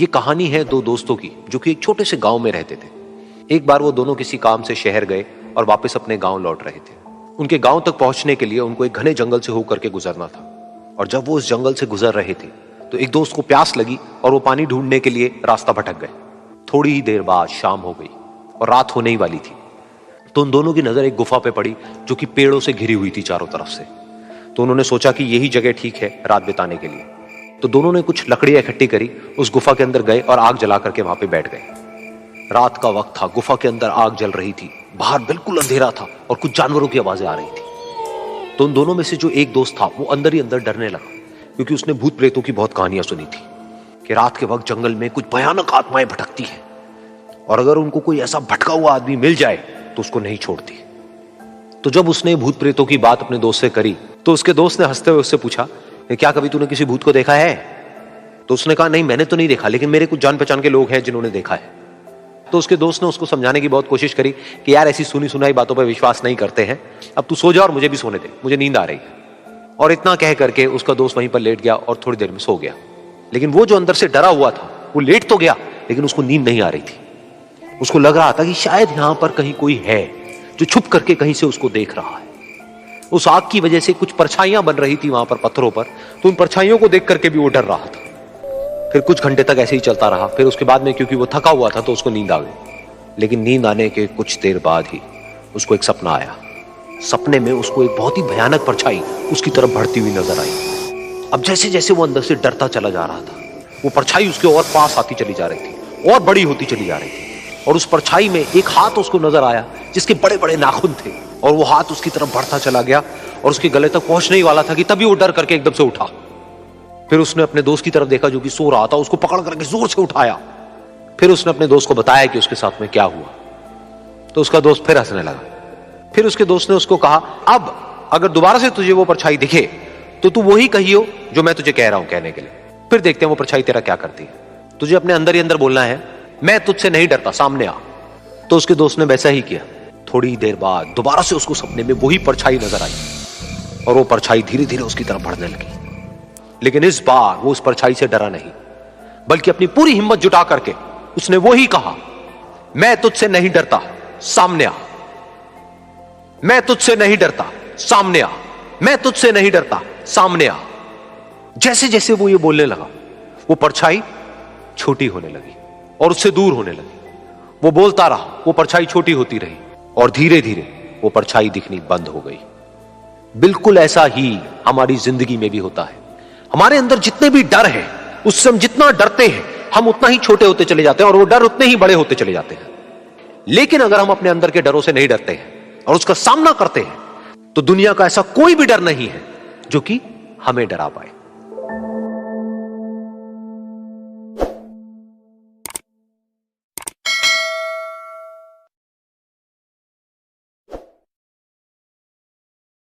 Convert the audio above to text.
ये कहानी है दो दोस्तों की जो कि एक छोटे से गांव में रहते थे। एक बार वो दोनों किसी काम से शहर गए और वापस अपने गांव लौट रहे थे। उनके गांव तक पहुंचने के लिए उनको एक घने जंगल से होकर के गुजरना था। और जब वो उस जंगल से गुजर रहे थे तो एक दोस्त को प्यास लगी और वो पानी ढूंढने के लिए रास्ता भटक गए। थोड़ी ही देर बाद शाम हो गई और रात होने ही वाली थी। तो उन दोनों की नजर एक गुफा पे पड़ी जो कि पेड़ों से घिरी हुई थी चारों तरफ से। तो उन्होंने सोचा कि यही जगह ठीक है रात बिताने के लिए। तो दोनों ने कुछ लकड़ियां इकट्ठी करी, उस गुफा के अंदर गए और आग जला करके वहां पे बैठ गए। रात का वक्त था, गुफा के अंदर आग जल रही थी, बाहर बिल्कुल अंधेरा था और कुछ जानवरों की आवाजें आ रही थी। तो उन दोनों में से जो एक दोस्त था वो अंदर ही अंदर डरने लगा, क्योंकि उसने भूत प्रेतों की बहुत कहानियां सुनी थी कि रात के वक्त जंगल में कुछ भयानक आत्माएं भटकती हैं और अगर उनको कोई ऐसा भटका हुआ आदमी मिल जाए तो उसको नहीं छोड़ती। तो जब उसने भूत प्रेतों की बात अपने दोस्त से करी तो उसके दोस्त ने हंसते हुए उससे पूछा, क्या कभी तूने किसी भूत को देखा है? तो उसने कहा, नहीं मैंने तो नहीं देखा, लेकिन मेरे कुछ जान पहचान के लोग हैं जिन्होंने देखा है। तो उसके दोस्त ने उसको समझाने की बहुत कोशिश करी कि यार ऐसी सुनी सुनाई बातों पर विश्वास नहीं करते हैं, अब तू सो जा और मुझे भी सोने दे, मुझे नींद आ रही है। और इतना कह करके उसका दोस्त वहीं पर लेट गया और थोड़ी देर में सो गया। लेकिन वो जो अंदर से डरा हुआ था वो लेट तो गया, लेकिन उसको नींद नहीं आ रही थी। उसको लग रहा था कि शायद यहां पर कहीं कोई है जो छुप करके कहीं से उसको देख रहा है। उस आग की वजह से कुछ परछाइयां बन रही थी वहां पर पत्थरों पर, तो उन परछाइयों को देख करके भी वो डर रहा था। फिर कुछ घंटे तक ऐसे ही चलता रहा। फिर उसके बाद में क्योंकि वो थका हुआ था तो उसको नींद आ गई। लेकिन नींद आने के कुछ देर बाद ही उसको एक सपना आया। सपने में उसको एक बहुत ही भयानक परछाई उसकी तरफ बढ़ती हुई नजर आई। अब जैसे जैसे वो अंदर से डरता चला जा रहा था, वो परछाई उसके और पास आती चली जा रही थी और बड़ी होती चली जा रही थी। और उस परछाई में एक हाथ उसको नजर आया जिसके बड़े बड़े नाखून थे, और वो हाथ उसकी तरफ बढ़ता चला गया और उसके गले तक पहुंचने ही वाला था कि तभी वो डर करके एकदम से उठा। फिर उसने अपने दोस्त की तरफ देखा जो कि सो रहा था, उसको पकड़ करके जोर से उठाया। फिर उसने अपने दोस्त को बताया कि उसके साथ में क्या हुआ। तो उसका दोस्त फिर हंसने लगा। फिर उसके दोस्त ने उसको कहा, अब अगर दोबारा से तुझे वो परछाई दिखे तो तू वही कहियो जो मैं तुझे कह रहा हूं कहने के लिए, फिर देखते हैं वो परछाई तेरा क्या करती है। तुझे अपने अंदर ही अंदर बोलना है, मैं तुझसे नहीं डरता, सामने आ। तो उसके दोस्त ने वैसा ही किया। थोड़ी देर बाद दोबारा से उसको सपने में वही परछाई नजर आई और वो परछाई धीरे धीरे उसकी तरफ बढ़ने लगी। लेकिन इस बार वो उस परछाई से डरा नहीं, बल्कि अपनी पूरी हिम्मत जुटा करके उसने वही कहा, मैं तुझसे नहीं डरता, सामने आ। मैं तुझसे नहीं डरता, सामने आ। मैं तुझसे नहीं डरता, सामने आ। जैसे जैसे वो ये बोलने लगा वो परछाई छोटी होने लगी और उससे दूर होने लगी। वो बोलता रहा, वो परछाई छोटी होती रही और धीरे धीरे वो परछाई दिखनी बंद हो गई। बिल्कुल ऐसा ही हमारी जिंदगी में भी होता है। हमारे अंदर जितने भी डर है, उससे हम जितना डरते हैं हम उतना ही छोटे होते चले जाते हैं और वो डर उतने ही बड़े होते चले जाते हैं। लेकिन अगर हम अपने अंदर के डरों से नहीं डरते हैं और उसका सामना करते हैं तो दुनिया का ऐसा कोई भी डर नहीं है जो कि हमें डरा पाए।